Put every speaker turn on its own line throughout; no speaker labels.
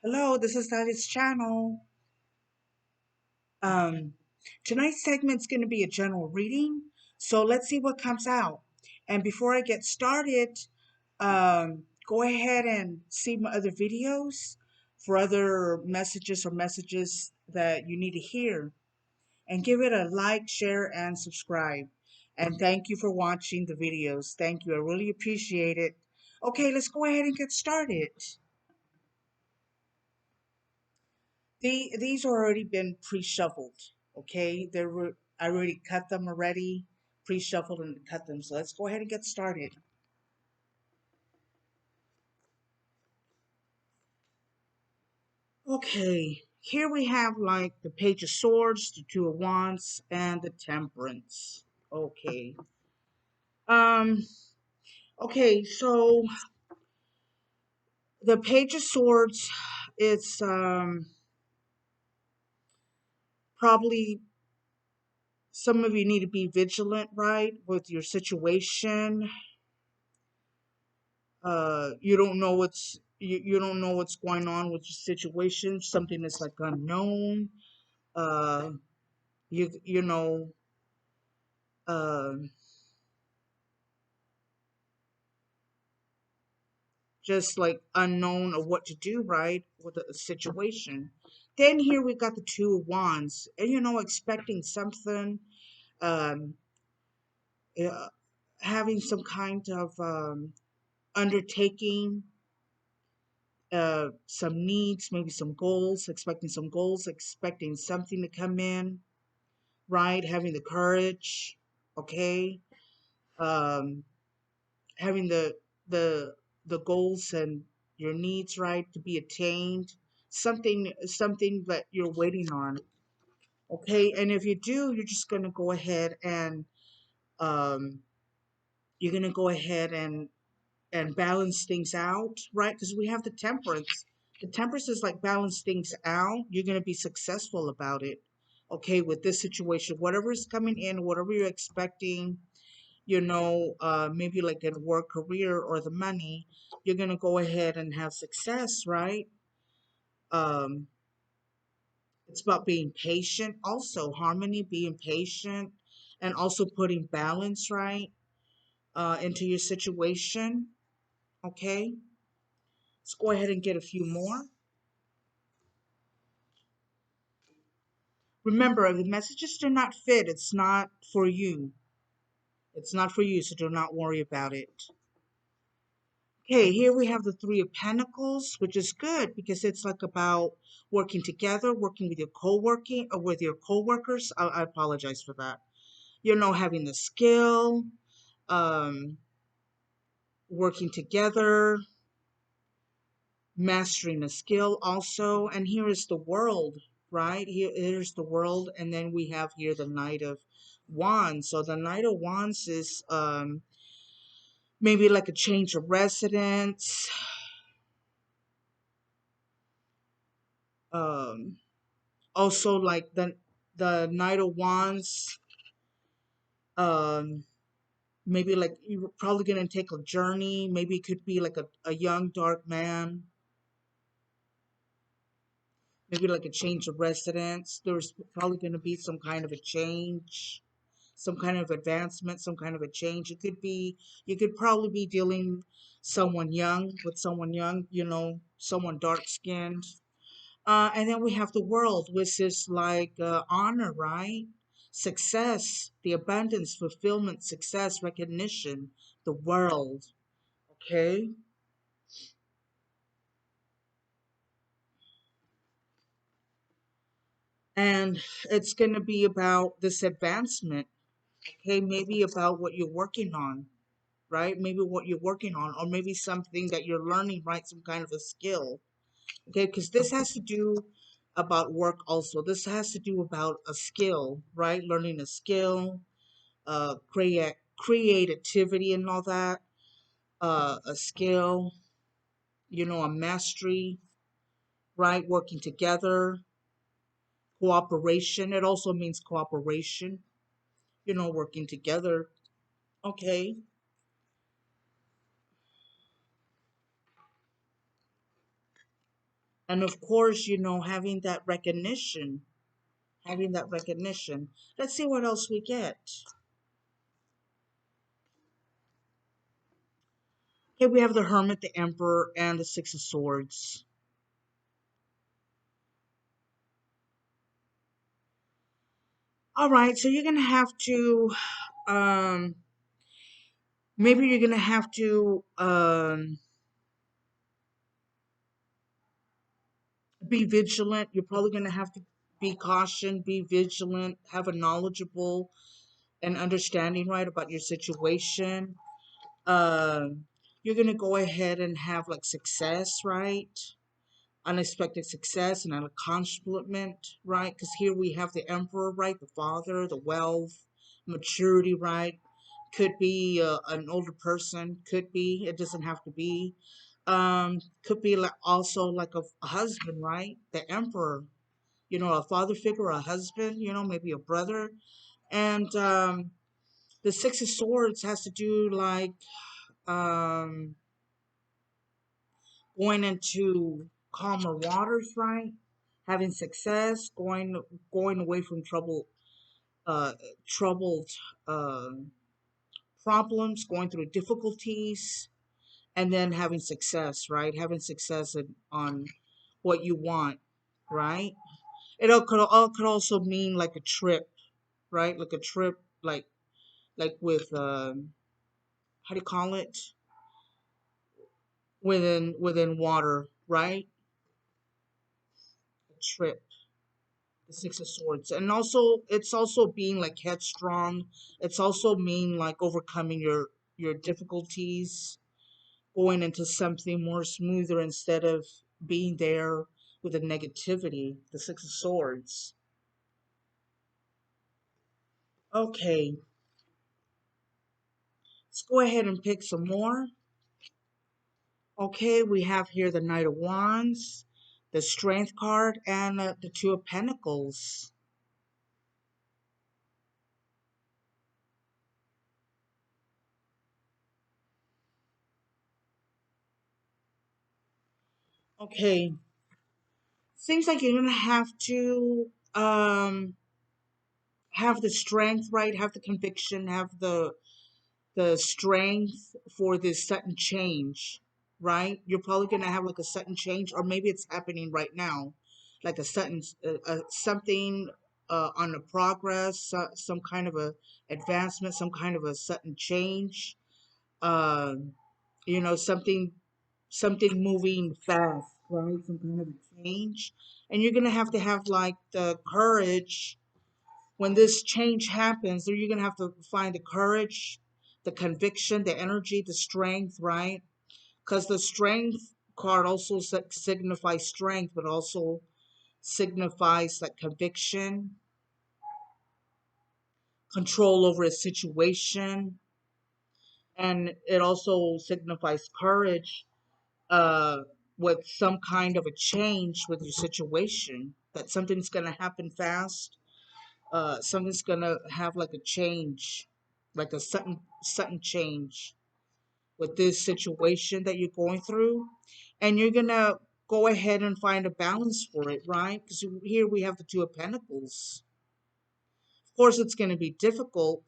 Hello, this is Daddy's channel. Um, Tonight's segment's going to be a general reading, so let's see what comes out. And before I get started, go ahead and see my other videos for other messages that you need to hear. And give it a like, share, and subscribe. And thank you for watching the videos. Thank you. I really appreciate it. Okay, let's go ahead and get started. These already been pre-shuffled, okay? I already cut them already, pre-shuffled and cut them. So let's go ahead and get started. Okay, here we have like the Page of Swords, the Two of Wands, and the Temperance. Okay. Um, okay, so the Page of Swords, it's probably some of you need to be vigilant, right, with your situation. You don't know you don't know what's going on with your situation. Something that's like unknown. uh you know, uh just like unknown of what to do, right, with a situation. Then here we got the Two of Wands, and expecting something, um uh, having some kind of undertaking, some needs, maybe some goals, expecting something to come in, right? Having the courage, okay? Um, Having the the goals and your needs, right, to be attained. Something that you're waiting on, okay? And if you do, you're just gonna go ahead and um, you're gonna go ahead and balance things out, right? Because we have the Temperance. The Temperance is like balance things out. You're gonna be successful about it, okay? With this situation, whatever is coming in, whatever you're expecting, maybe like in work, career, or the money, you're gonna go ahead and have success, right? Um, it's about being patient, also harmony, being patient, and also putting balance, right, into your situation. Okay, let's go ahead and get a few more. Remember, if the messages do not fit, it's not for you. It's not for you, so do not worry about it. Okay, here we have the Three of Pentacles, which is good because it's like about working together, working with your co-working or with your co-workers. I apologize for that. Having the skill, um, working together, mastering a skill also. And here is the World, right? Here's the World, and then we have here the Knight of Wands. So the Knight of Wands is maybe like a change of residence. Um, Also like the Knight of Wands, um maybe like you're probably gonna take a journey. Maybe it could be like a young dark man, maybe like a change of residence. There's probably gonna be some kind of a change, some kind of advancement, some kind of a change. It could be, you could probably be dealing someone young, someone dark skinned. And then we have the World, which is like honor, right? Success, the abundance, fulfillment, success, recognition, the World. Okay. And it's going to be about this advancement. Okay. Maybe about what you're working on, right? Maybe what you're working on, or maybe something that you're learning, right? Some kind of a skill. Okay. Because this has to do about work also. This has to do about a skill, right? Learning a skill, creativity and all that, a skill, a mastery, right? Working together, cooperation. It also means cooperation, working together. Okay. And of course, having that recognition. Let's see what else we get. Okay, we have the Hermit, the Emperor, and the Six of Swords. All right, so you're gonna have to, um, maybe you're gonna have to be vigilant. You're probably gonna have to be caution, be vigilant, have a knowledgeable and understanding right about your situation. Um, you're gonna go ahead and have like success, right? Unexpected success and an accomplishment, right? Because here we have the emperor, right? The father, the wealth, maturity, right? Could be an older person, could be, it doesn't have to be. Could be like also like a husband, right? The emperor, a father figure, a husband, maybe a brother. And the Six of Swords has to do like um, going into calmer waters, right? Having success, going away from uh, troubled uh, problems, going through difficulties, and then having success, right? Having success on what you want, right? It could also mean like a trip, right? Like a trip, like with how do you call it? Within water, right? A trip. The Six of Swords. And also it's also being like headstrong. It's also mean like overcoming your difficulties, going into something more smoother instead of being there with the negativity. The Six of Swords. Okay, let's go ahead and pick some more. Okay, we have here the Knight of Wands, the Strength card, and the Two of Pentacles. Okay, seems like you're gonna have to have the strength, right? Have the conviction, have the strength for this sudden change, right? You're probably gonna have like a sudden change, or maybe it's happening right now, like a sudden something on a progress, some kind of a advancement, some kind of a sudden change. Um, something moving fast, right? Some kind of a change, and you're gonna have to have like the courage when this change happens, then you're going to have to find the courage, the conviction, the energy, the strength, right? Because the strength card also signifies strength, but also signifies like conviction, control over a situation, and it also signifies courage uh, with some kind of a change with your situation, that something's going to happen fast, something's gonna have like a change, like a sudden change with this situation that you're going through, and you're gonna go ahead and find a balance for it, right? Because here we have the Two of Pentacles. Of course, it's gonna be difficult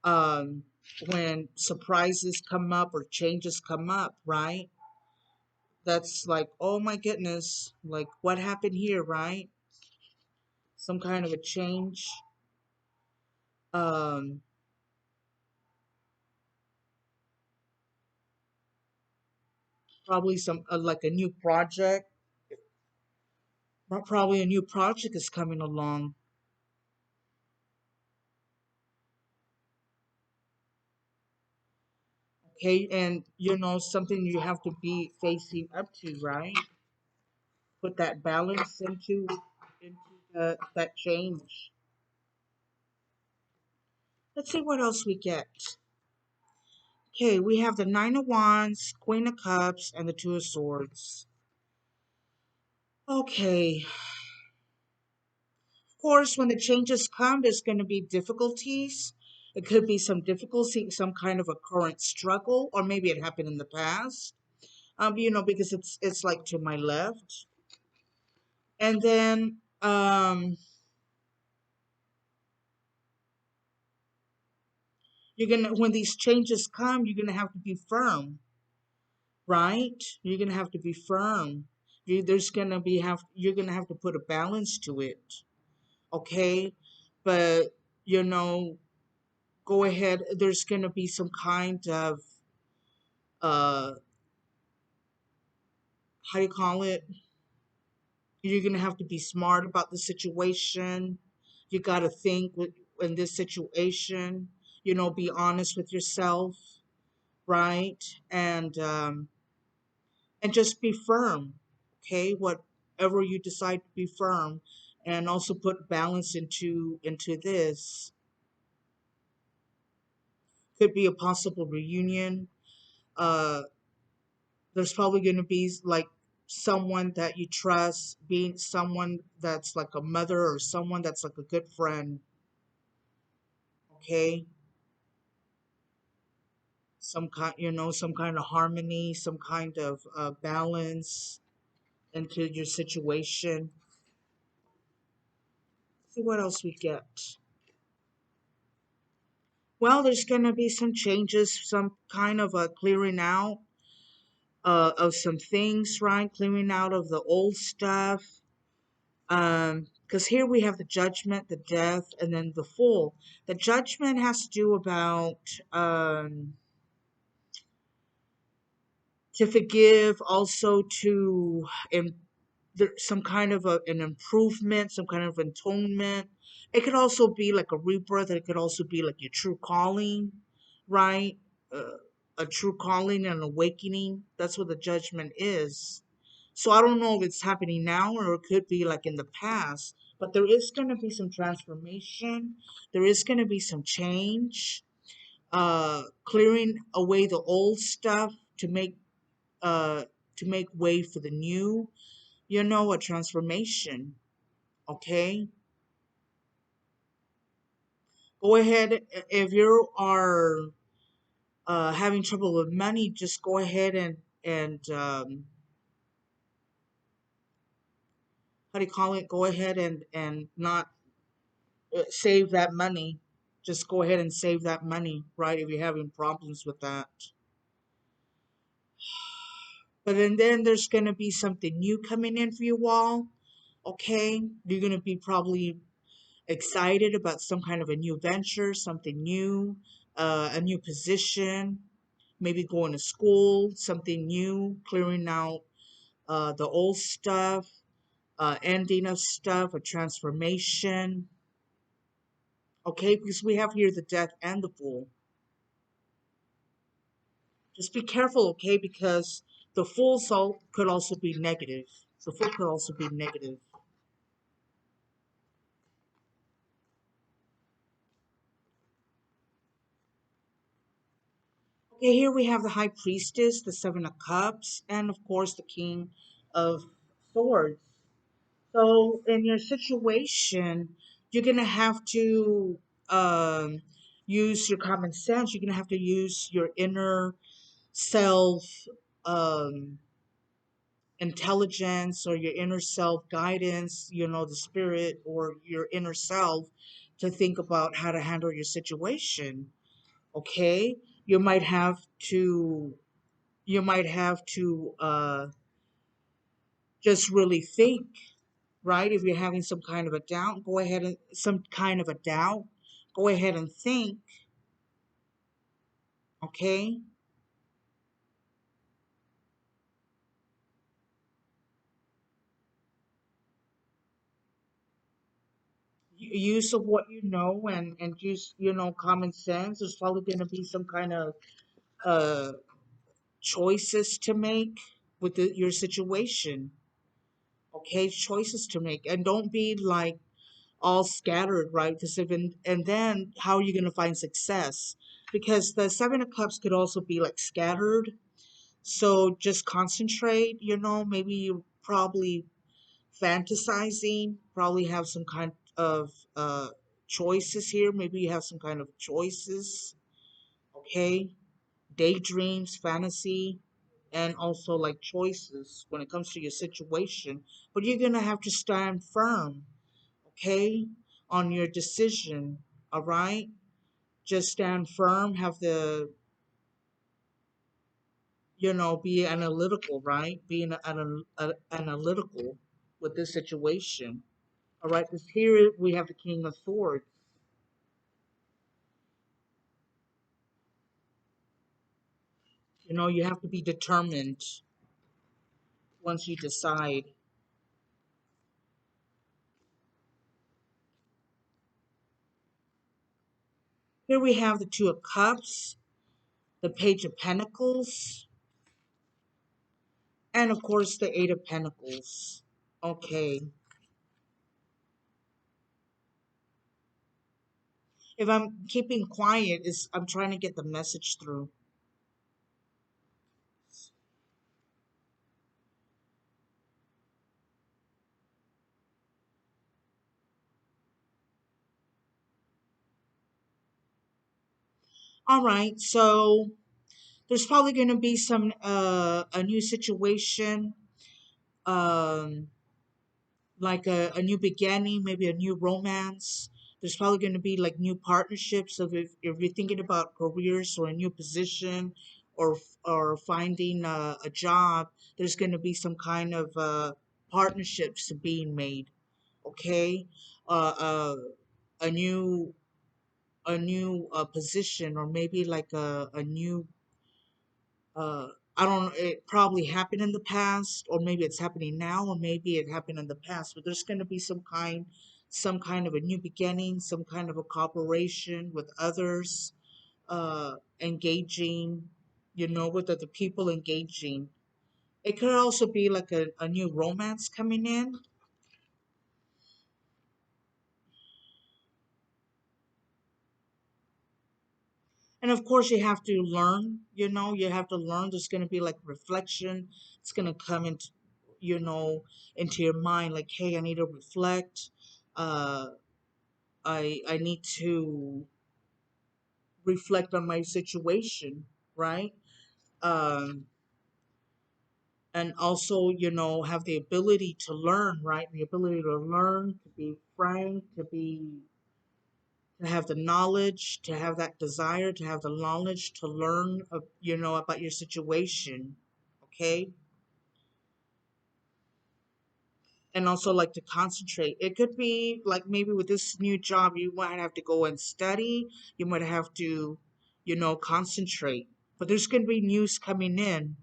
um, when surprises come up or changes come up, right? That's like, oh my goodness, like what happened here, right? Some kind of a change. Um, Probably some like a new project. Probably a new project is coming along. Okay, and something you have to be facing up to, right? Put that balance into that change. Let's see what else we get. Okay, we have the Nine of Wands, Queen of Cups, and the Two of Swords. Okay, of course, when the changes come, there's going to be difficulties. It could be some difficulty, some kind of a current struggle, or maybe it happened in the past. because it's like to my left. And then you're gonna when these changes come, you're gonna have to be firm, right? You're gonna have to be firm. You're gonna have to put a balance to it, okay? But you know, go ahead. There's gonna be some kind of uh, how do you call it? You're gonna have to be smart about the situation. You gotta think in this situation. Be honest with yourself, right? And just be firm, okay? Whatever you decide to be firm, and also put balance into this. Could be a possible reunion. Uh, there's probably going to be like someone that you trust, being someone that's like a mother or someone that's like a good friend, okay? Some kind of harmony, some kind of balance into your situation. See what else we get. Well, there's going to be some changes, some kind of a clearing out of some things, right? Clearing out of the old stuff. Because here we have the judgment, the death, and then the full. The judgment has to do about to forgive, also to some kind of an improvement, some kind of atonement. It could also be like a rebirth. It could also be like your true calling, right? Uh, a true calling and awakening. That's what the judgment is. So I don't know if it's happening now or it could be like in the past, but there is going to be some transformation. There is going to be some change, clearing away the old stuff uh, to make way for the new. A transformation. Okay, go ahead. If you are having trouble with money, just go ahead and how do you call it? Go ahead and not save that money. Just go ahead and save that money, right? If you're having problems with that. But then there's gonna be something new coming in for you all. Okay, you're gonna be probably excited about some kind of a new venture, something new, a new position, maybe going to school, something new, clearing out the old stuff, ending of stuff, a transformation. Okay, because we have here the death and the fool. Just be careful, okay, because the full soul could also be negative. The fool could also be negative. Okay, here we have the high priestess, the seven of cups, and of course the king of swords. So in your situation, you're gonna have to um, use your common sense. You're gonna have to use your inner self um, intelligence or your inner self guidance. The spirit or your inner self to think about how to handle your situation. Okay, you might have to. You might have to just really think, right? If you're having some kind of a doubt, go ahead and think, okay? Use of what you know and use, common sense. There's probably going to be some kind of uh, choices to make with your situation, okay? Choices to make. And don't be like all scattered, right? Because and then how are you going to find success? Because the Seven of Cups could also be like scattered. So just concentrate, maybe you probably fantasizing, probably have some kind of choices here. Maybe you have some kind of choices, okay? Daydreams, fantasy, and also like choices when it comes to your situation. But you're gonna have to stand firm, okay, on your decision. All right, just stand firm. Have the be analytical, right? Being analytical with this situation. All right, because here we have the King of Swords. You have to be determined once you decide. Here we have the Two of Cups, the Page of Pentacles, and of course the Eight of Pentacles. Okay. If I'm keeping quiet, is I'm trying to get the message through. All right, so there's probably going to be some a new situation, um, like a new beginning, maybe a new romance. There's probably going to be like new partnerships. So if you're thinking about careers or a new position, or finding a job, there's going to be some kind of partnerships being made. Okay, uh, uh, a new position, or maybe like a new uh I don't know, it probably happened in the past, or maybe it's happening now, or maybe it happened in the past, but there's going to be some kind of a new beginning, some kind of a cooperation with others, engaging, with other people, engaging. It could also be like a new romance coming in. And of course, you have to learn, you have to learn. There's going to be like reflection. It's going to come you know, into your mind, like, hey, I need to reflect. Uh, I need to reflect on my situation, right? Um, and also, have the ability to learn, right? The ability to learn, to be frank, to have the knowledge, to have that desire, to have the knowledge to learn, about your situation, okay? And also like to concentrate. It could be like maybe with this new job, you might have to go and study, you might have to, concentrate. But there's going to be news coming in.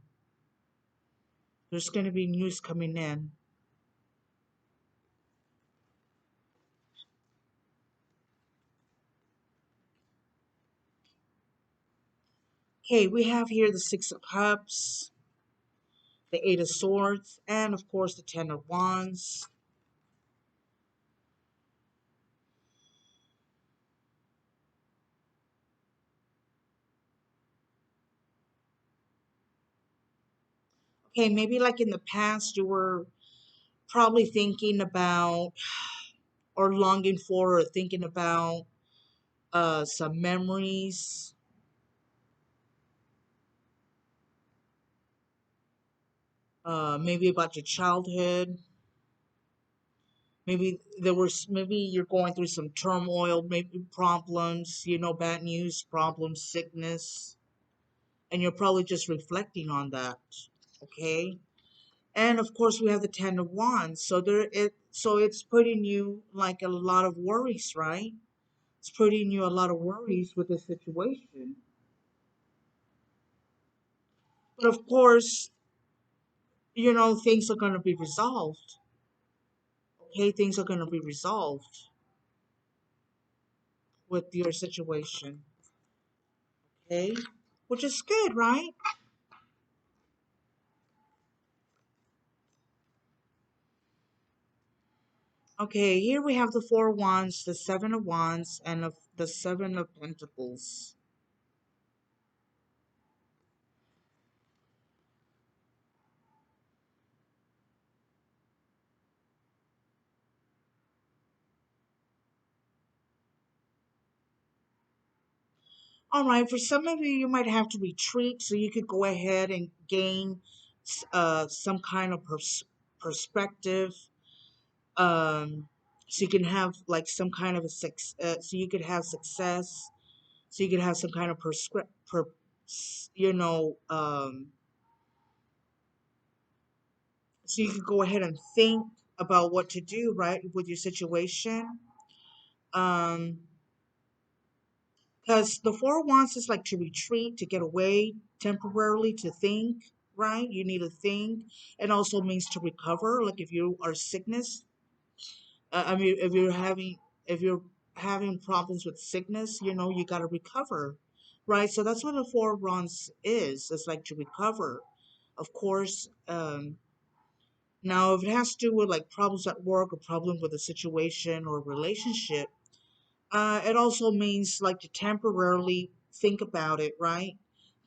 There's going to be news coming in. Okay, we have here the Six of Cups, the Eight of Swords, and of course the Ten of Wands. Okay, maybe like in the past, you were probably thinking about, or longing for, or thinking about some memories, maybe about your childhood. Maybe you're going through some turmoil, maybe problems, bad news, problems, sickness, and you're probably just reflecting on that. Okay. And of course, we have the Ten of Wands. So it's putting you like a lot of worries, right? It's putting you a lot of worries with the situation. But of course, things are going to be resolved. Okay, things are going to be resolved with your situation. Okay, which is good, right? Okay, here we have the Four of Wands, the Seven of Wands, and the Seven of Pentacles. All right, for some of you, you might have to retreat so you could go ahead and gain some kind of perspective. So you can have like some kind of a so you could have success. So you could have some kind of you know, so you could go ahead and think about what to do, right, with your situation. Um, because the Four of Wands is like to retreat, to get away temporarily, to think, right? You need to think. It also means to recover. Like if you are sickness, I mean, if you're having problems with sickness, you know, you got to recover, right? So that's what the Four of Wands is. It's like to recover. Of course, now if it has to do with like problems at work or problem with a situation or relationship, it also means like to temporarily think about it, right?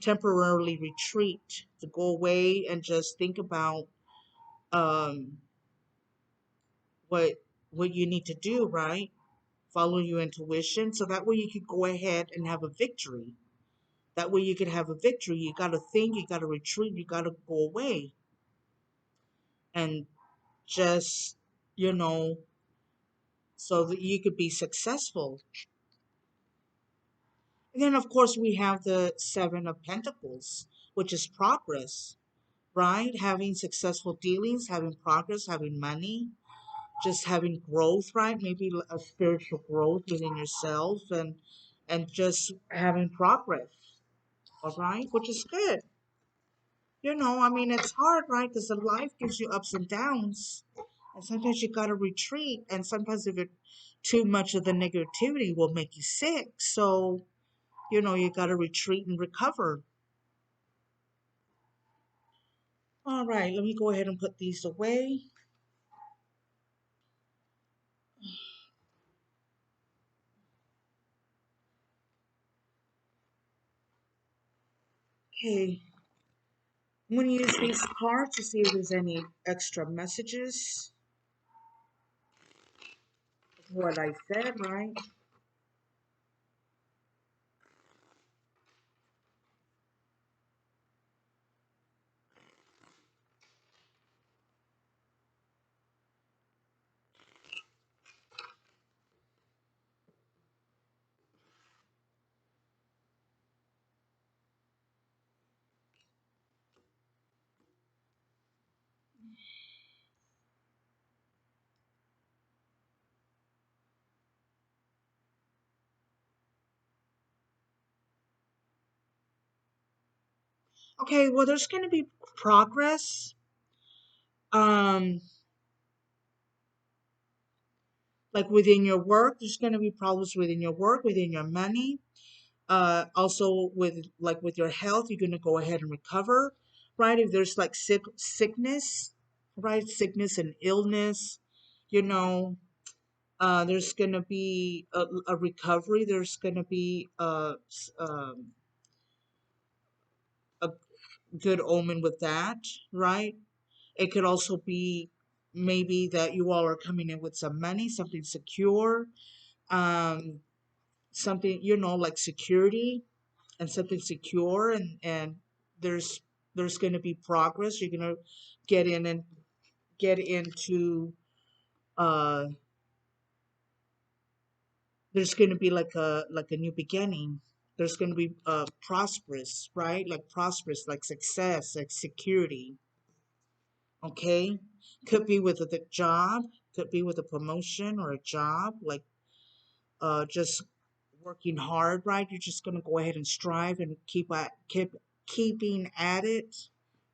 Temporarily retreat, to go away and just think about um, what what you need to do, right? Follow your intuition, so that way you could go ahead and have a victory. That way you could have a victory. You got to think, you got to retreat, you got to go away and just, you know, so that you could be successful. And then, of course, we have the Seven of Pentacles, which is progress, right? Having successful dealings, having progress, having money, just having growth, right? Maybe a spiritual growth within yourself and just having progress, all right? Which is good. You know, I mean, it's hard, right? Because the life gives you ups and downs. And sometimes you got to retreat. And sometimes if it too much of the negativity will make you sick. So, you know, you got to retreat and recover. All right, let me go ahead and put these away. Okay, I'm going to use these cards to see if there's any extra messages of what I said, right? Okay, well, there's going to be progress. Um, like within your work, there's going to be problems within your work, within your money. Also with like with your health, you're going to go ahead and recover, right? If there's like sickness, right? Sickness and illness, you know, there's going to be a recovery. There's going to be a good omen with that, right? It could also be maybe that you all are coming in with some money, something secure, um, something, you know, like security and something secure, and there's there's going to be progress. You're going to get in and get into uh there's going to be like a new beginning. There's going to be prosperous, right? Like prosperous, like success, like security. Okay, could be with the job, could be with a promotion or a job, like just working hard, right? You're just going to go ahead and strive and keeping at it,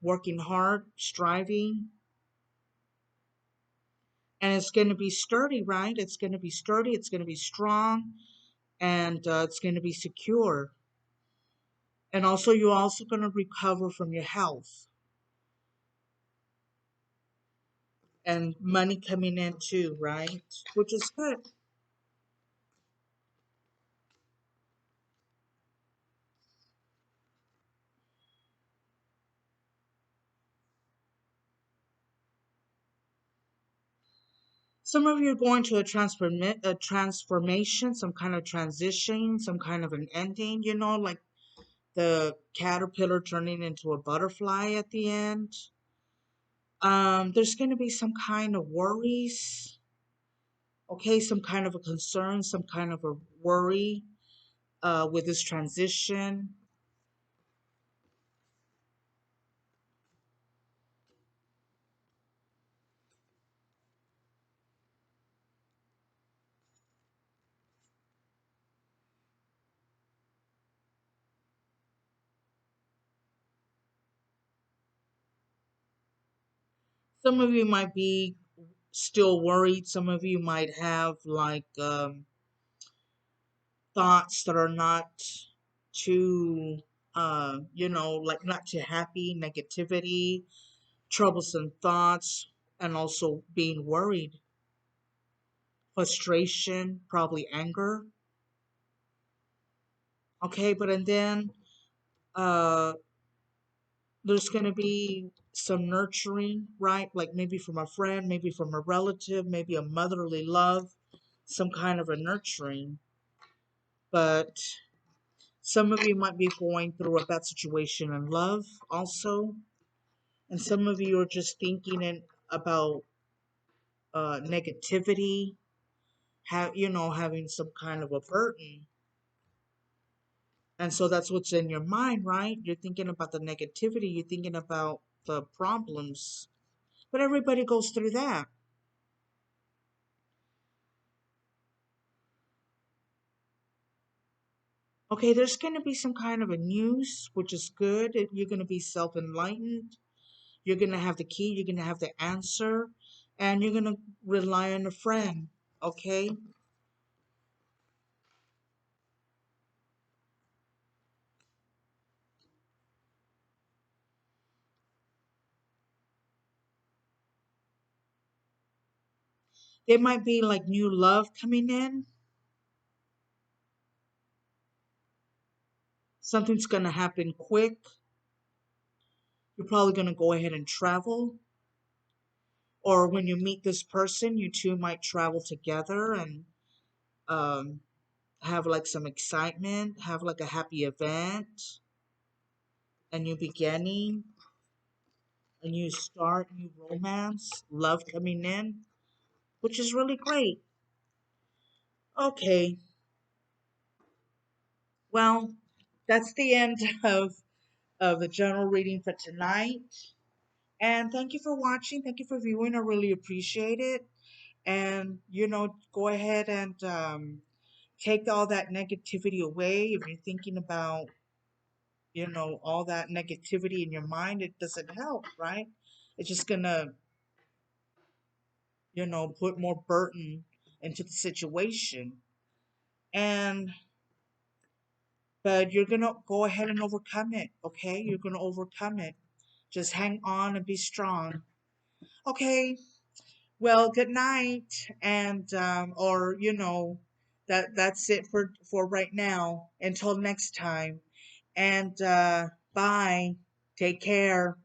working hard, striving, and it's going to be sturdy, right? It's going to be sturdy, it's going to be strong, and it's going to be secure. And also, you're also going to recover from your health and money coming in too, right? Which is good. Some of you are going to a transformation, some kind of transition, some kind of an ending, like the caterpillar turning into a butterfly at the end. There's going to be some kind of worries, okay, some kind of a concern, some kind of a worry with this transition. Some of you might be still worried. Some of you might have like thoughts that are not too, like not too happy, negativity, troublesome thoughts, and also being worried, frustration, probably anger. Okay, but and then uh, there's going to be some nurturing, right? Like maybe from a friend, maybe from a relative, maybe a motherly love, some kind of a nurturing. But some of you might be going through a bad situation in love also. And some of you are just thinking about negativity, having some kind of a burden. And so that's what's in your mind, right? You're thinking about the negativity, you're thinking about the problems. But everybody goes through that. Okay, there's going to be some kind of a news, which is good. You're going to be self enlightened. You're going to have the key, you're going to have the answer, and you're going to rely on a friend. Okay? There might be like new love coming in. Something's going to happen quick. You're probably going to go ahead and travel. Or when you meet this person, you two might travel together and um, have like some excitement, have like a happy event, a new beginning, a new start, new romance, love coming in, which is really great. Okay, well, that's the end of the general reading for tonight. And thank you for watching. Thank you for viewing. I really appreciate it. And, go ahead and take all that negativity away. If you're thinking about, all that negativity in your mind, it doesn't help, right? It's just going to, put more burden into the situation. And, but you're going to go ahead and overcome it, okay? You're going to overcome it. Just hang on and be strong. Okay, well, good night, and or that's it for right now. Until next time, and bye. Take care.